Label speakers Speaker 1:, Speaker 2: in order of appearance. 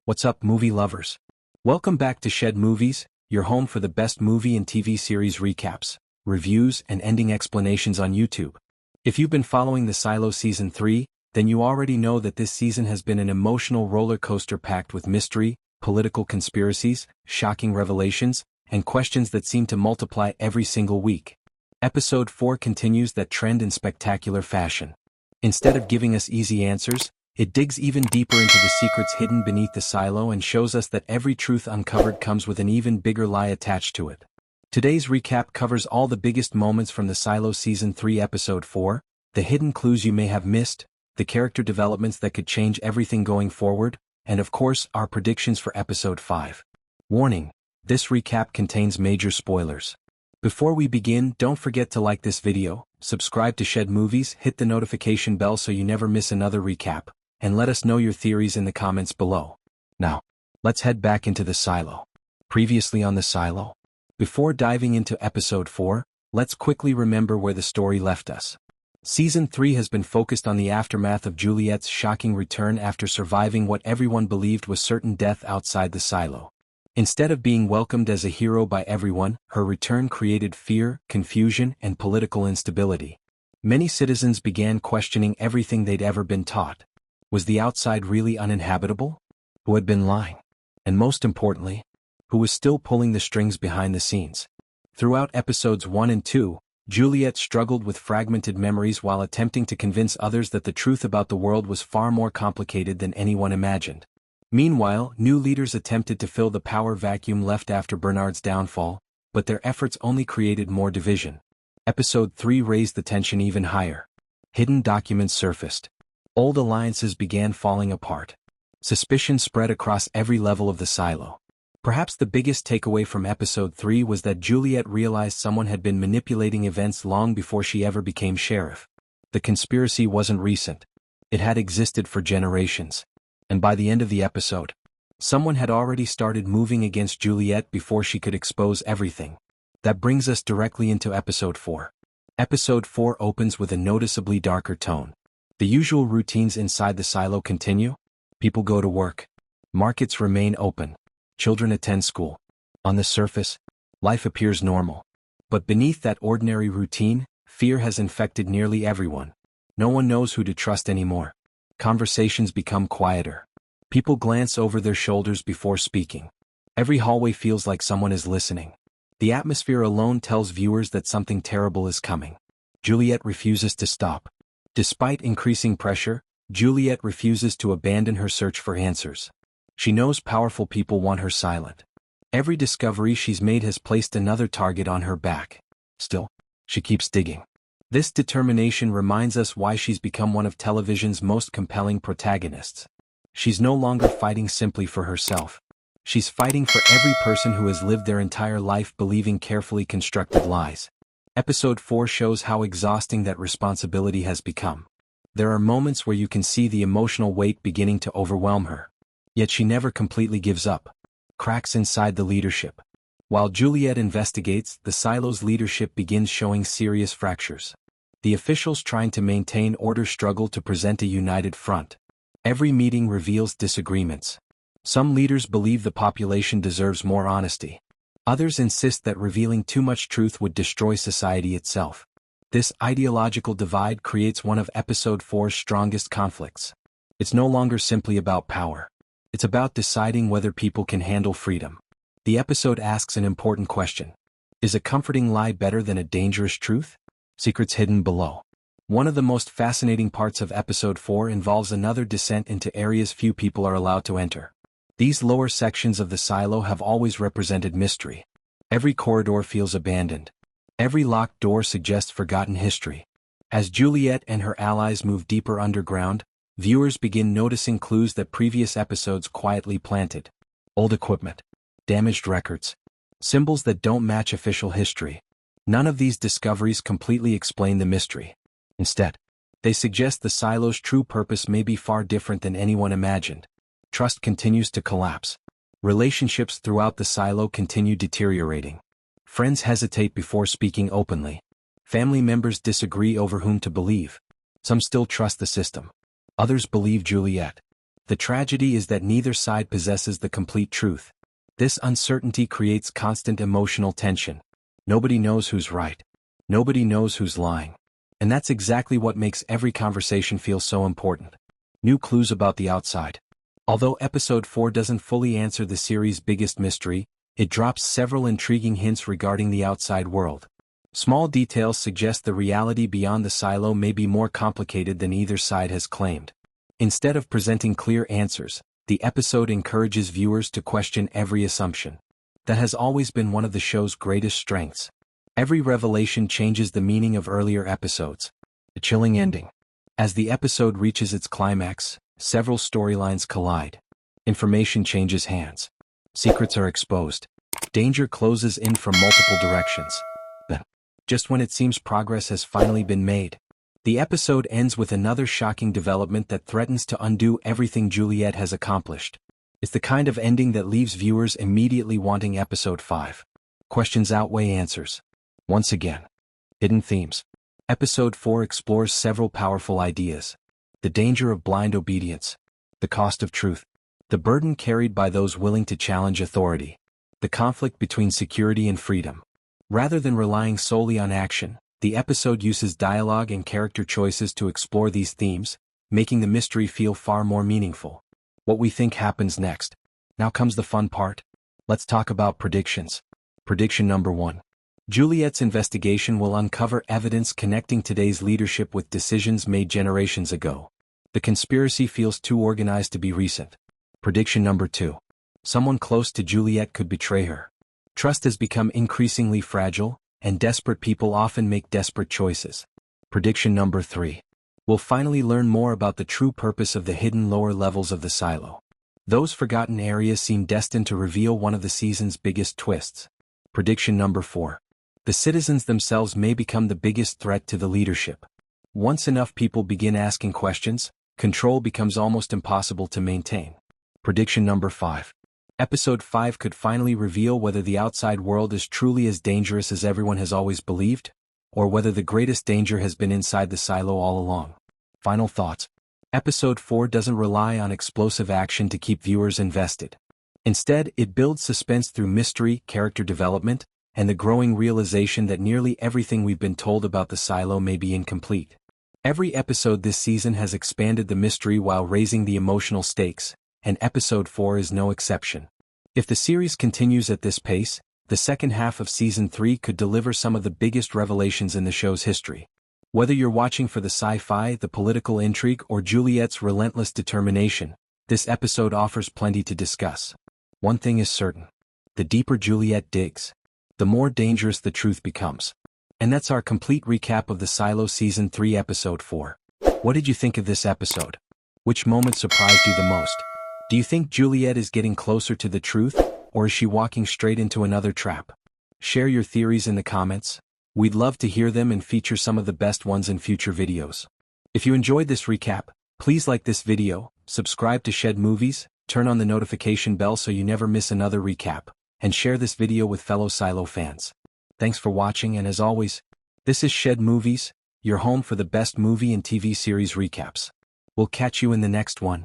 Speaker 1: What's up, movie lovers? Welcome back to Shed Movies, your home for the best movie and TV series recaps, reviews, and ending explanations on YouTube. If you've been following The Silo Season 3, then you already know that this season has been an emotional roller coaster packed with mystery, political conspiracies, shocking revelations, and questions that seem to multiply every single week. Episode 4 continues that trend in spectacular fashion. Instead of giving us easy answers, it digs even deeper into the secrets hidden beneath the silo and shows us that every truth uncovered comes with an even bigger lie attached to it. Today's recap covers all the biggest moments from The Silo Season 3 Episode 4, the hidden clues you may have missed, the character developments that could change everything going forward, and of course, our predictions for Episode 5. Warning: this recap contains major spoilers. Before we begin, don't forget to like this video, subscribe to Shed Movies, hit the notification bell so you never miss another recap, and let us know your theories in the comments below. Now, let's head back into the silo. Previously on the silo. Before diving into Episode 4, let's quickly remember where the story left us. Season 3 has been focused on the aftermath of Juliette's shocking return after surviving what everyone believed was certain death outside the silo. Instead of being welcomed as a hero by everyone, her return created fear, confusion, and political instability. Many citizens began questioning everything they'd ever been taught. Was the outside really uninhabitable? Who had been lying? And most importantly, who was still pulling the strings behind the scenes? Throughout episodes 1 and 2, Juliette struggled with fragmented memories while attempting to convince others that the truth about the world was far more complicated than anyone imagined. Meanwhile, new leaders attempted to fill the power vacuum left after Bernard's downfall, but their efforts only created more division. Episode 3 raised the tension even higher. Hidden documents surfaced. Old alliances began falling apart. Suspicion spread across every level of the silo. Perhaps the biggest takeaway from Episode 3 was that Juliette realized someone had been manipulating events long before she ever became sheriff. The conspiracy wasn't recent. It had existed for generations. And by the end of the episode, someone had already started moving against Juliette before she could expose everything. That brings us directly into Episode 4. Episode 4 opens with a noticeably darker tone. The usual routines inside the silo continue. People go to work. Markets remain open. Children attend school. On the surface, life appears normal. But beneath that ordinary routine, fear has infected nearly everyone. No one knows who to trust anymore. Conversations become quieter. People glance over their shoulders before speaking. Every hallway feels like someone is listening. The atmosphere alone tells viewers that something terrible is coming. Juliette refuses to stop. Despite increasing pressure, Juliette refuses to abandon her search for answers. She knows powerful people want her silent. Every discovery she's made has placed another target on her back. Still, she keeps digging. This determination reminds us why she's become one of television's most compelling protagonists. She's no longer fighting simply for herself. She's fighting for every person who has lived their entire life believing carefully constructed lies. Episode 4 shows how exhausting that responsibility has become. There are moments where you can see the emotional weight beginning to overwhelm her. Yet she never completely gives up. Cracks inside the leadership. While Juliette investigates, the silo's leadership begins showing serious fractures. The officials trying to maintain order struggle to present a united front. Every meeting reveals disagreements. Some leaders believe the population deserves more honesty. Others insist that revealing too much truth would destroy society itself. This ideological divide creates one of Episode 4's strongest conflicts. It's no longer simply about power. It's about deciding whether people can handle freedom. The episode asks an important question. Is a comforting lie better than a dangerous truth? Secrets hidden below. One of the most fascinating parts of Episode 4 involves another descent into areas few people are allowed to enter. These lower sections of the silo have always represented mystery. Every corridor feels abandoned. Every locked door suggests forgotten history. As Juliette and her allies move deeper underground, viewers begin noticing clues that previous episodes quietly planted. Old equipment. Damaged records. Symbols that don't match official history. None of these discoveries completely explain the mystery. Instead, they suggest the silo's true purpose may be far different than anyone imagined. Trust continues to collapse. Relationships throughout the silo continue deteriorating. Friends hesitate before speaking openly. Family members disagree over whom to believe. Some still trust the system. Others believe Juliette. The tragedy is that neither side possesses the complete truth. This uncertainty creates constant emotional tension. Nobody knows who's right. Nobody knows who's lying. And that's exactly what makes every conversation feel so important. New clues about the outside. Although episode 4 doesn't fully answer the series' biggest mystery, it drops several intriguing hints regarding the outside world. Small details suggest the reality beyond the silo may be more complicated than either side has claimed. Instead of presenting clear answers, the episode encourages viewers to question every assumption. That has always been one of the show's greatest strengths. Every revelation changes the meaning of earlier episodes. A chilling ending. As the episode reaches its climax, several storylines collide. Information changes hands. Secrets are exposed. Danger closes in from multiple directions. Then, just when it seems progress has finally been made, the episode ends with another shocking development that threatens to undo everything Juliette has accomplished. It's the kind of ending that leaves viewers immediately wanting episode 5. Questions outweigh answers. Once again. Hidden themes. Episode 4 explores several powerful ideas. The danger of blind obedience. The cost of truth. The burden carried by those willing to challenge authority. The conflict between security and freedom. Rather than relying solely on action, the episode uses dialogue and character choices to explore these themes, making the mystery feel far more meaningful. What we think happens next. Now comes the fun part. Let's talk about predictions. Prediction number 1. Juliette's investigation will uncover evidence connecting today's leadership with decisions made generations ago. The conspiracy feels too organized to be recent. Prediction number 2. Someone close to Juliette could betray her. Trust has become increasingly fragile, and desperate people often make desperate choices. Prediction number 3. We'll finally learn more about the true purpose of the hidden lower levels of the silo. Those forgotten areas seem destined to reveal one of the season's biggest twists. Prediction number 4. The citizens themselves may become the biggest threat to the leadership. Once enough people begin asking questions, control becomes almost impossible to maintain. Prediction number 5. Episode 5 could finally reveal whether the outside world is truly as dangerous as everyone has always believed, or whether the greatest danger has been inside the silo all along. Final thoughts. Episode 4 doesn't rely on explosive action to keep viewers invested. Instead, it builds suspense through mystery, character development, and the growing realization that nearly everything we've been told about the silo may be incomplete. Every episode this season has expanded the mystery while raising the emotional stakes, and episode 4 is no exception. If the series continues at this pace, the second half of season 3 could deliver some of the biggest revelations in the show's history. Whether you're watching for the sci-fi, the political intrigue, or Juliette's relentless determination, this episode offers plenty to discuss. One thing is certain. The deeper Juliette digs, the more dangerous the truth becomes. And that's our complete recap of the Silo Season 3 Episode 4. What did you think of this episode? Which moment surprised you the most? Do you think Juliette is getting closer to the truth, or is she walking straight into another trap? Share your theories in the comments. We'd love to hear them and feature some of the best ones in future videos. If you enjoyed this recap, please like this video, subscribe to Shed Movies, turn on the notification bell so you never miss another recap, and share this video with fellow Silo fans. Thanks for watching, and as always, this is Shed Movies, your home for the best movie and TV series recaps. We'll catch you in the next one.